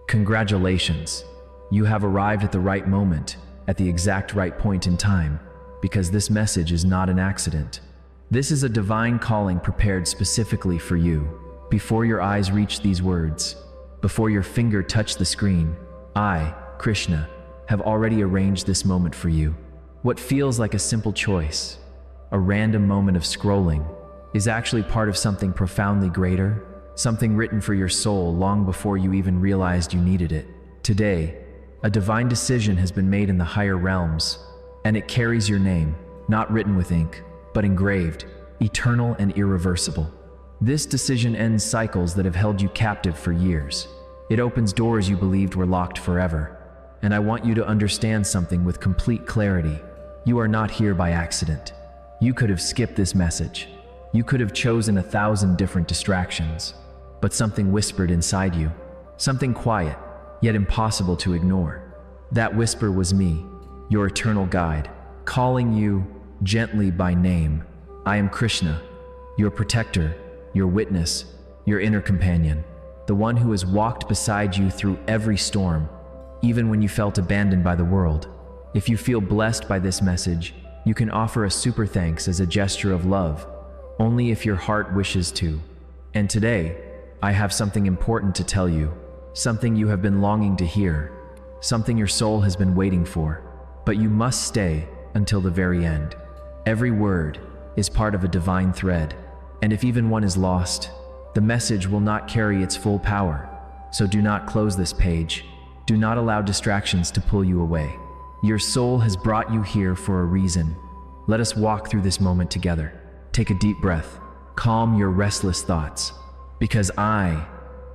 Congratulations. You have arrived at the right moment, at the exact right point in time, because this message is not an accident. This is a divine calling prepared specifically for you. Before your eyes reach these words, before your finger touched the screen, I, Krishna, have already arranged this moment for you. What feels like a simple choice, a random moment of scrolling, is actually part of something profoundly greater, something written for your soul long before you even realized you needed it. Today, a divine decision has been made in the higher realms, and it carries your name, not written with ink, but engraved, eternal and irreversible. This decision ends cycles that have held you captive for years. It opens doors you believed were locked forever. And I want you to understand something with complete clarity. You are not here by accident. You could have skipped this message. You could have chosen 1,000 different distractions. But something whispered inside you. Something quiet, yet impossible to ignore. That whisper was me, your eternal guide, calling you gently by name. I am Krishna, your protector, your witness, your inner companion, the one who has walked beside you through every storm, even when you felt abandoned by the world. If you feel blessed by this message, you can offer a super thanks as a gesture of love, only if your heart wishes to. And today, I have something important to tell you, something you have been longing to hear, something your soul has been waiting for, but you must stay until the very end. Every word is part of a divine thread, and if even one is lost, the message will not carry its full power. So do not close this page. Do not allow distractions to pull you away. Your soul has brought you here for a reason. Let us walk through this moment together. Take a deep breath. Calm your restless thoughts, because I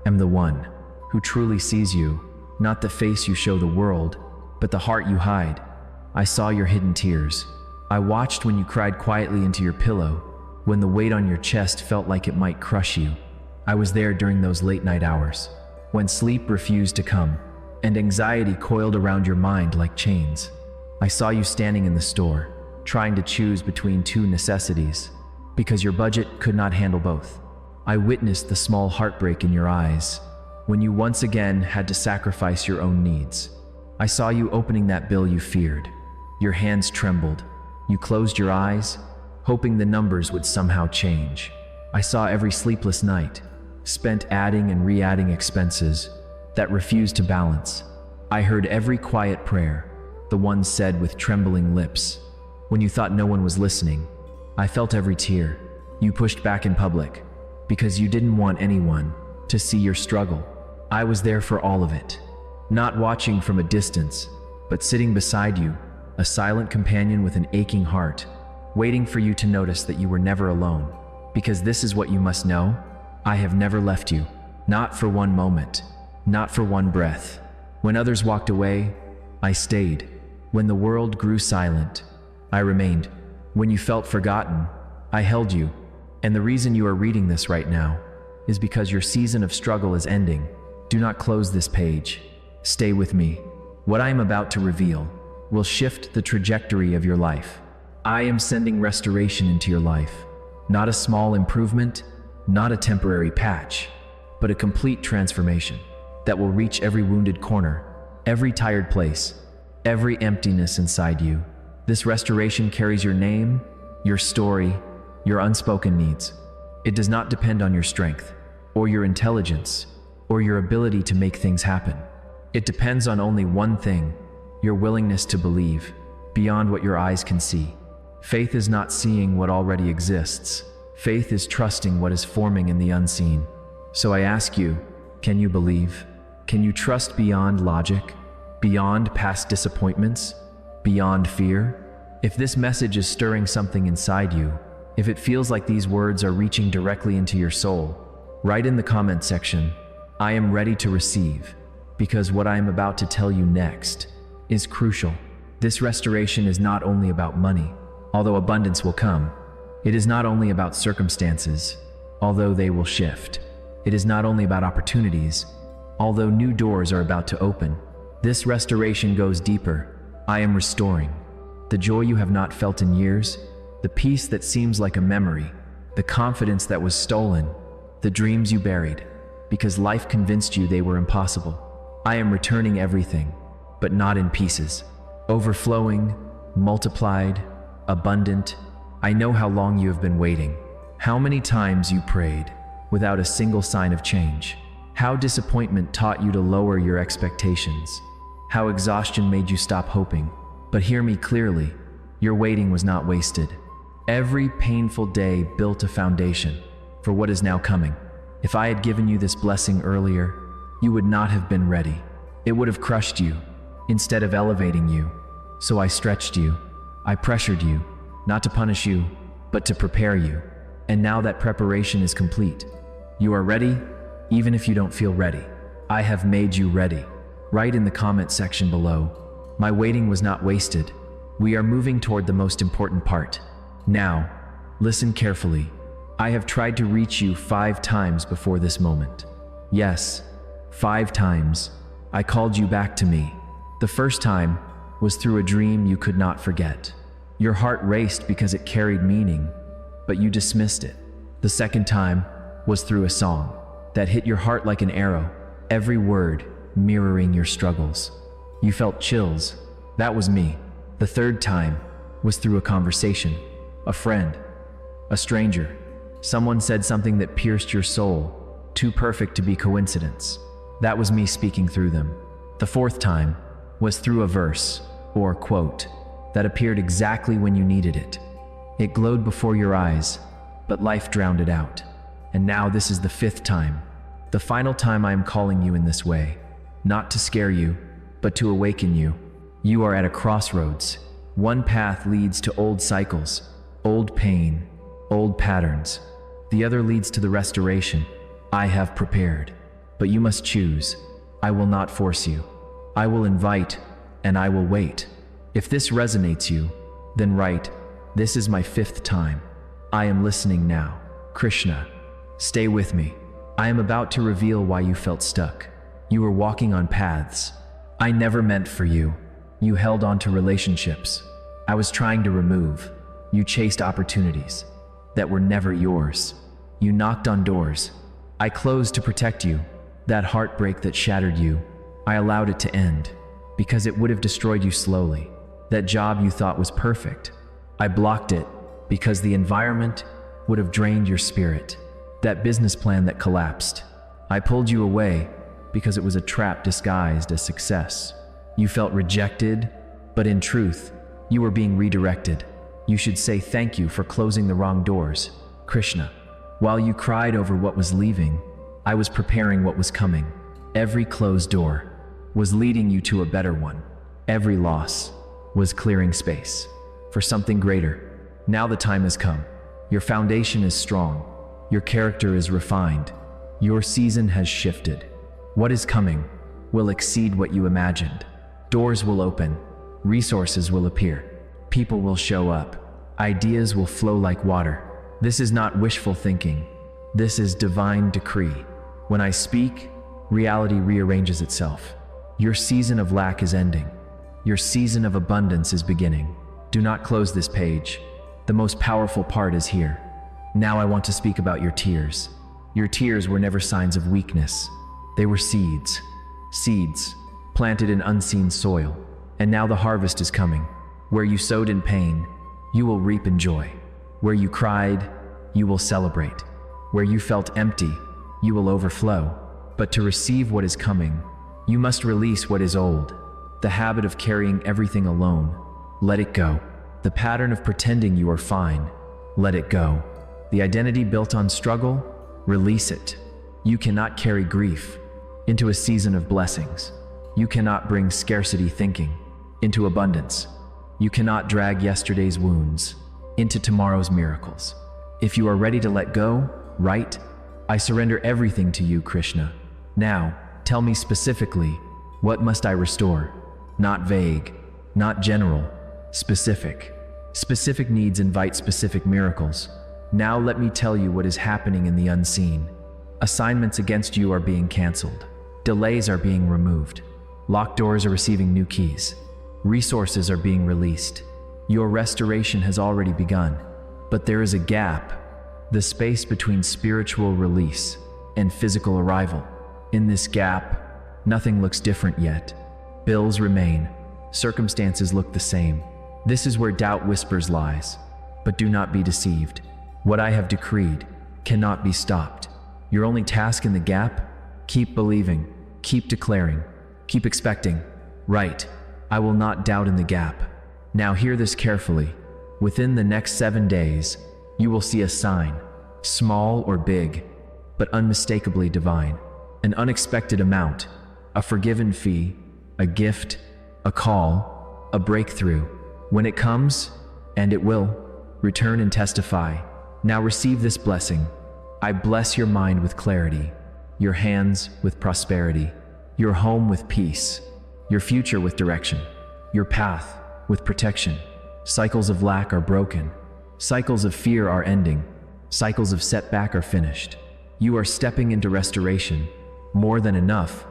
am the one who truly sees you, not the face you show the world, but the heart you hide. I saw your hidden tears. I watched when you cried quietly into your pillow, when the weight on your chest felt like it might crush you. I was there during those late night hours, when sleep refused to come, and anxiety coiled around your mind like chains. I saw you standing in the store, trying to choose between two necessities, because your budget could not handle both. I witnessed the small heartbreak in your eyes, when you once again had to sacrifice your own needs. I saw you opening that bill you feared. Your hands trembled. You closed your eyes, hoping the numbers would somehow change. I saw every sleepless night, spent adding and re-adding expenses that refused to balance. I heard every quiet prayer, the one said with trembling lips. When you thought no one was listening, I felt every tear you pushed back in public, because you didn't want anyone to see your struggle. I was there for all of it, not watching from a distance, but sitting beside you, a silent companion with an aching heart, waiting for you to notice that you were never alone. Because this is what you must know: I have never left you, not for one moment, not for one breath. When others walked away, I stayed. When the world grew silent, I remained. When you felt forgotten, I held you. And the reason you are reading this right now is because your season of struggle is ending. Do not close this page. Stay with me. What I am about to reveal will shift the trajectory of your life. I am sending restoration into your life. Not a small improvement, not a temporary patch, but a complete transformation that will reach every wounded corner, every tired place, every emptiness inside you. This restoration carries your name, your story, your unspoken needs. It does not depend on your strength, or your intelligence, or your ability to make things happen. It depends on only one thing: your willingness to believe beyond what your eyes can see. Faith is not seeing what already exists. Faith is trusting what is forming in the unseen. So I ask you, can you believe? Can you trust beyond logic, beyond past disappointments, beyond fear? If this message is stirring something inside you, if it feels like these words are reaching directly into your soul, write in the comment section, I am ready to receive, because what I am about to tell you next is crucial. This restoration is not only about money, although abundance will come. It is not only about circumstances, although they will shift. It is not only about opportunities, although new doors are about to open. This restoration goes deeper. I am restoring the joy you have not felt in years, the peace that seems like a memory, the confidence that was stolen, the dreams you buried because life convinced you they were impossible. I am returning everything, but not in pieces. Overflowing, multiplied, abundant. I know how long you have been waiting, how many times you prayed without a single sign of change, how disappointment taught you to lower your expectations, how exhaustion made you stop hoping. But hear me clearly, your waiting was not wasted. Every painful day built a foundation for what is now coming. If I had given you this blessing earlier, you would not have been ready. It would have crushed you instead of elevating you. So I stretched you, I pressured you, not to punish you, but to prepare you. And now that preparation is complete. You are ready, even if you don't feel ready. I have made you ready. Write in the comment section below, my waiting was not wasted. We are moving toward the most important part. Now, listen carefully. I have tried to reach you 5 times before this moment. Yes, 5 times. I called you back to me. The first time was through a dream you could not forget. Your heart raced because it carried meaning, but you dismissed it. The second time was through a song that hit your heart like an arrow, every word mirroring your struggles. You felt chills. That was me. The third time was through a conversation, a friend, a stranger. Someone said something that pierced your soul, too perfect to be coincidence. That was me speaking through them. The fourth time was through a verse or quote that appeared exactly when you needed it. It glowed before your eyes, but life drowned it out. And now this is the 5th time, the final time I am calling you in this way, not to scare you, but to awaken you. You are at a crossroads. One path leads to old cycles, old pain, old patterns. The other leads to the restoration I have prepared. But you must choose. I will not force you. I will invite, and I will wait. If this resonates you, then write, this is my 5th time. I am listening now. Krishna, stay with me. I am about to reveal why you felt stuck. You were walking on paths I never meant for you. You held on to relationships I was trying to remove. You chased opportunities that were never yours. You knocked on doors I closed to protect you. That heartbreak that shattered you, I allowed it to end because it would have destroyed you slowly. That job you thought was perfect, I blocked it because the environment would have drained your spirit. That business plan that collapsed, I pulled you away because it was a trap disguised as success. You felt rejected, but in truth, you were being redirected. You should say thank you for closing the wrong doors. Krishna, while you cried over what was leaving, I was preparing what was coming. Every closed door was leading you to a better one. Every loss was clearing space for something greater. Now the time has come. Your foundation is strong. Your character is refined. Your season has shifted. What is coming will exceed what you imagined. Doors will open. Resources will appear. People will show up. Ideas will flow like water. This is not wishful thinking. This is divine decree. When I speak, reality rearranges itself. Your season of lack is ending. Your season of abundance is beginning. Do not close this page. The most powerful part is here. Now I want to speak about your tears. Your tears were never signs of weakness. They were seeds. Seeds planted in unseen soil. And now the harvest is coming. Where you sowed in pain, you will reap in joy. Where you cried, you will celebrate. Where you felt empty, you will overflow. But to receive what is coming, you must release what is old. The habit of carrying everything alone, let it go. The pattern of pretending you are fine, let it go. The identity built on struggle, release it. You cannot carry grief into a season of blessings. You cannot bring scarcity thinking into abundance. You cannot drag yesterday's wounds into tomorrow's miracles. If you are ready to let go, write, I surrender everything to you, Krishna. Now, tell me specifically, what must I restore? Not vague, not general, specific. Specific needs invite specific miracles. Now let me tell you what is happening in the unseen. Assignments against you are being canceled. Delays are being removed. Locked doors are receiving new keys. Resources are being released. Your restoration has already begun. But there is a gap, the space between spiritual release and physical arrival. In this gap, Nothing looks different yet. Bills remain. Circumstances look the same. This is where doubt whispers lies. But do not be deceived. What I have decreed cannot be stopped. Your only task in the gap? Keep believing, keep declaring, keep expecting. Right, I will not doubt in the gap. Now hear this carefully. Within the next 7 days, you will see a sign, small or big, but unmistakably divine. An unexpected amount, a forgiven fee, a gift, a call, a breakthrough. When it comes, and it will, return and testify. Now receive this blessing. I bless your mind with clarity, your hands with prosperity, your home with peace, your future with direction, your path with protection. Cycles of lack are broken. Cycles of fear are ending. Cycles of setback are finished. You are stepping into restoration, more than enough,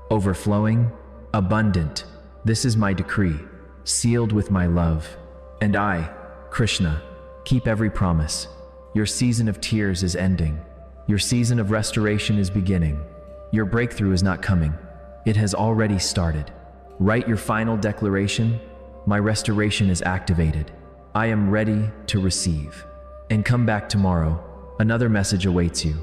overflowing, abundant. This is my decree, sealed with my love. And I, Krishna, keep every promise. Your season of tears is ending. Your season of restoration is beginning. Your breakthrough is not coming. It has already started. Write your final declaration. My restoration is activated. I am ready to receive. And come back tomorrow. Another message awaits you.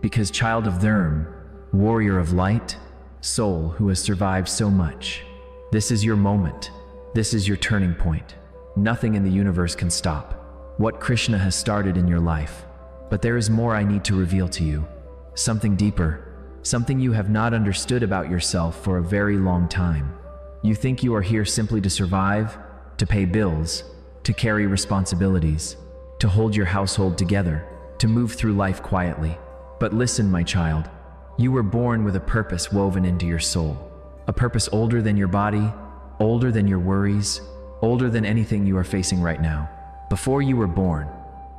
Because child of Dharma, warrior of light, soul who has survived so much. This is your moment. This is your turning point. Nothing in the universe can stop what Krishna has started in your life. But there is more I need to reveal to you. Something deeper. Something you have not understood about yourself for a very long time. You think you are here simply to survive, to pay bills, to carry responsibilities, to hold your household together, to move through life quietly. But listen, my child, you were born with a purpose woven into your soul. A purpose older than your body, older than your worries, older than anything you are facing right now. Before you were born,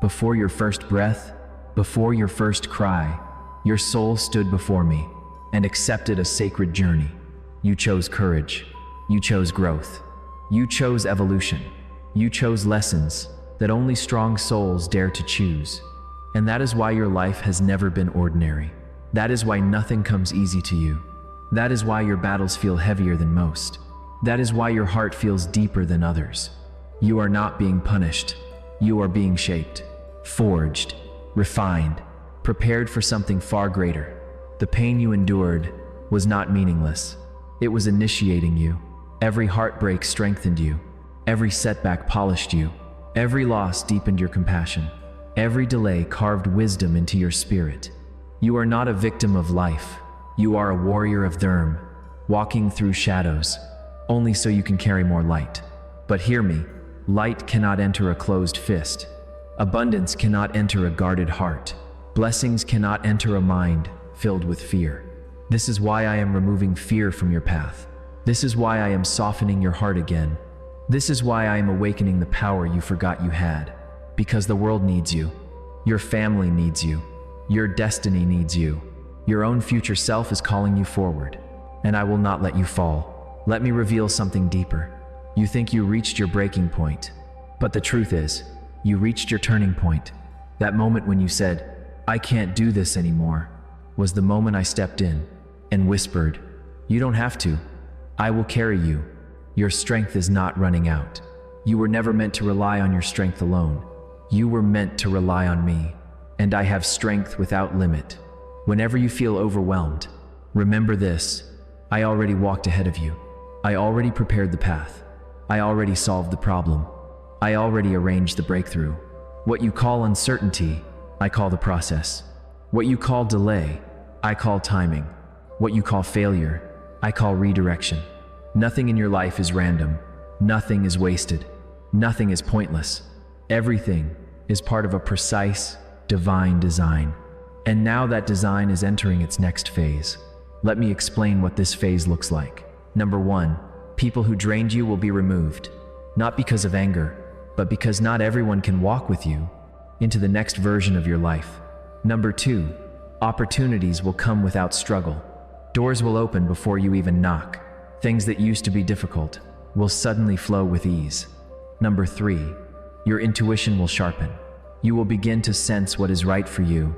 before your first breath, before your first cry, your soul stood before me and accepted a sacred journey. You chose courage. You chose growth. You chose evolution. You chose lessons that only strong souls dare to choose. And that is why your life has never been ordinary. That is why nothing comes easy to you. That is why your battles feel heavier than most. That is why your heart feels deeper than others. You are not being punished. You are being shaped, forged, refined, prepared for something far greater. The pain you endured was not meaningless. It was initiating you. Every heartbreak strengthened you. Every setback polished you. Every loss deepened your compassion. Every delay carved wisdom into your spirit. You are not a victim of life. You are a warrior of Dharma, walking through shadows, only so you can carry more light. But hear me, light cannot enter a closed fist. Abundance cannot enter a guarded heart. Blessings cannot enter a mind filled with fear. This is why I am removing fear from your path. This is why I am softening your heart again. This is why I am awakening the power you forgot you had. Because the world needs you. Your family needs you. Your destiny needs you. Your own future self is calling you forward. And I will not let you fall. Let me reveal something deeper. You think you reached your breaking point. But the truth is, you reached your turning point. That moment when you said, I can't do this anymore, was the moment I stepped in and whispered, you don't have to. I will carry you. Your strength is not running out. You were never meant to rely on your strength alone. You were meant to rely on me, and I have strength without limit. Whenever you feel overwhelmed, remember this: I already walked ahead of you. I already prepared the path. I already solved the problem. I already arranged the breakthrough. What you call uncertainty, I call the process. What you call delay, I call timing. What you call failure, I call redirection. Nothing in your life is random. Nothing is wasted. Nothing is pointless. Everything is part of a precise, divine design. And now that design is entering its next phase. Let me explain what this phase looks like. Number 1, people who drained you will be removed. Not because of anger, but because not everyone can walk with you into the next version of your life. Number 2, opportunities will come without struggle. Doors will open before you even knock. Things that used to be difficult will suddenly flow with ease. Number 3, your intuition will sharpen. You will begin to sense what is right for you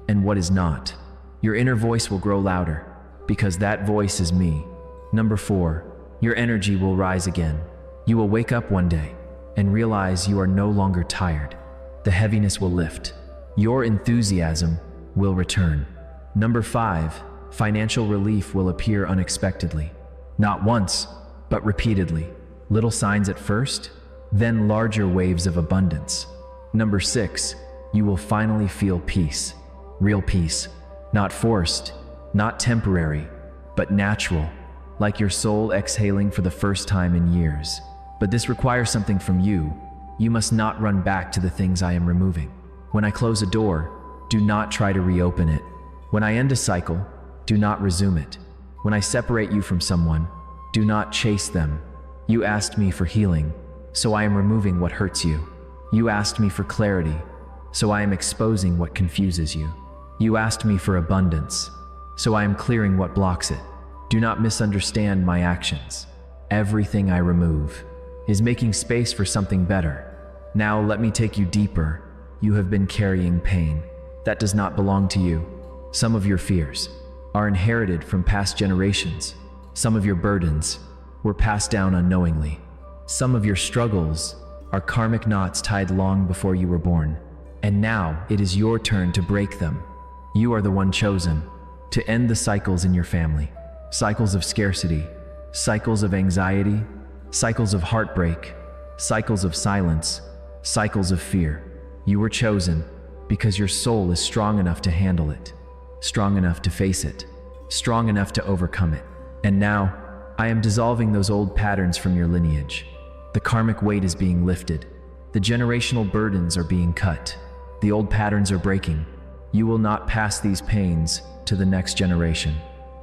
and what is not. Your inner voice will grow louder. because that voice is me. Number 4, your energy will rise again. You will wake up one day and realize you are no longer tired. The heaviness will lift. Your enthusiasm will return. Number 5, financial relief will appear unexpectedly. Not once, but repeatedly. Little signs at first, then larger waves of abundance. Number 6, you will finally feel peace. Real peace. Not forced, not temporary, but natural, like your soul exhaling for the first time in years. But this requires something from you. You must not run back to the things I am removing. When I close a door, do not try to reopen it. When I end a cycle, do not resume it. When I separate you from someone, do not chase them. You asked me for healing, so I am removing what hurts you. You asked me for clarity, so I am exposing what confuses you. You asked me for abundance, so I am clearing what blocks it. Do not misunderstand my actions. Everything I remove is making space for something better. Now let me take you deeper. You have been carrying pain that does not belong to you. Some of your fears are inherited from past generations. Some of your burdens were passed down unknowingly. Some of your struggles are karmic knots tied long before you were born. And now it is your turn to break them. You are the one chosen to end the cycles in your family. Cycles of scarcity, cycles of anxiety, cycles of heartbreak, cycles of silence, cycles of fear. You were chosen because your soul is strong enough to handle it, strong enough to face it, strong enough to overcome it. And now, I am dissolving those old patterns from your lineage. The karmic weight is being lifted. The generational burdens are being cut. The old patterns are breaking. You will not pass these pains to the next generation.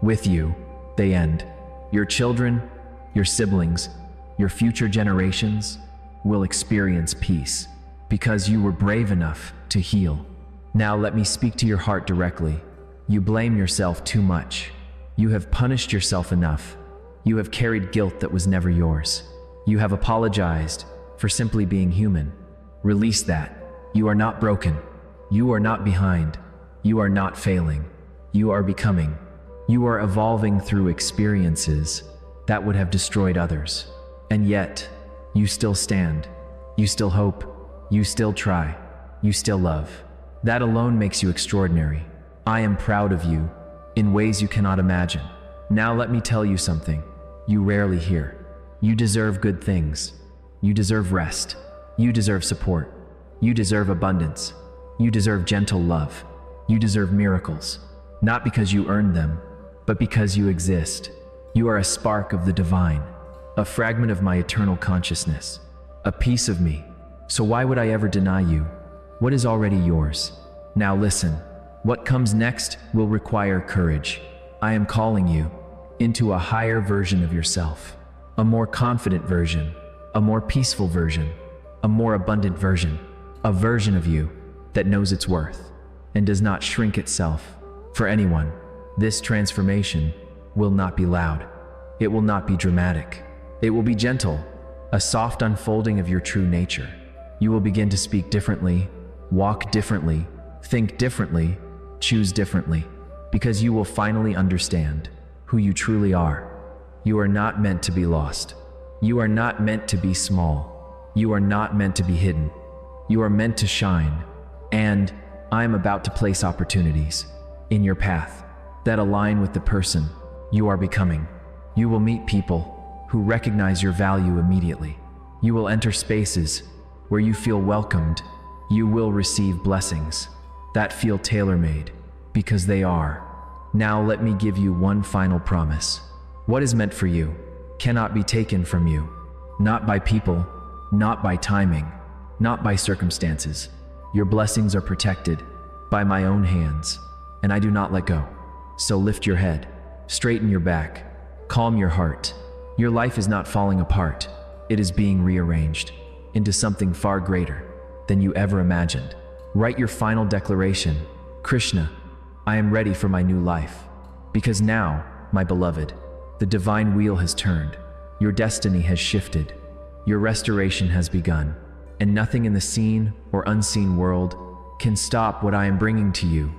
With you, they end. Your children, your siblings, your future generations will experience peace because you were brave enough to heal. Now let me speak to your heart directly. You blame yourself too much. You have punished yourself enough. You have carried guilt that was never yours. You have apologized for simply being human. Release that. You are not broken. You are not behind. You are not failing. You are becoming. You are evolving through experiences that would have destroyed others. And yet, you still stand. You still hope. You still try. You still love. That alone makes you extraordinary. I am proud of you in ways you cannot imagine. Now let me tell you something you rarely hear. You deserve good things. You deserve rest. You deserve support. You deserve abundance. You deserve gentle love. You deserve miracles. Not because you earned them, but because you exist. You are a spark of the divine, a fragment of my eternal consciousness, a piece of me. So why would I ever deny you what is already yours? Now listen, what comes next will require courage. I am calling you into a higher version of yourself, a more confident version, a more peaceful version, a more abundant version, a version of you that knows its worth and does not shrink itself for anyone. This transformation will not be loud. It will not be dramatic. It will be gentle, a soft unfolding of your true nature. You will begin to speak differently, walk differently, think differently, choose differently, because you will finally understand who you truly are. You are not meant to be lost. You are not meant to be small. You are not meant to be hidden. You are meant to shine. And I am about to place opportunities in your path that align with the person you are becoming. You will meet people who recognize your value immediately. You will enter spaces where you feel welcomed. You will receive blessings that feel tailor-made because they are. Now let me give you one final promise. What is meant for you cannot be taken from you. Not by people, not by timing, not by circumstances. Your blessings are protected by my own hands, and I do not let go. So lift your head, straighten your back, calm your heart. Your life is not falling apart. It is being rearranged into something far greater than you ever imagined. Write your final declaration. Krishna, I am ready for my new life. Because now, my beloved, the divine wheel has turned. Your destiny has shifted. Your restoration has begun. And nothing in the seen or unseen world can stop what I am bringing to you.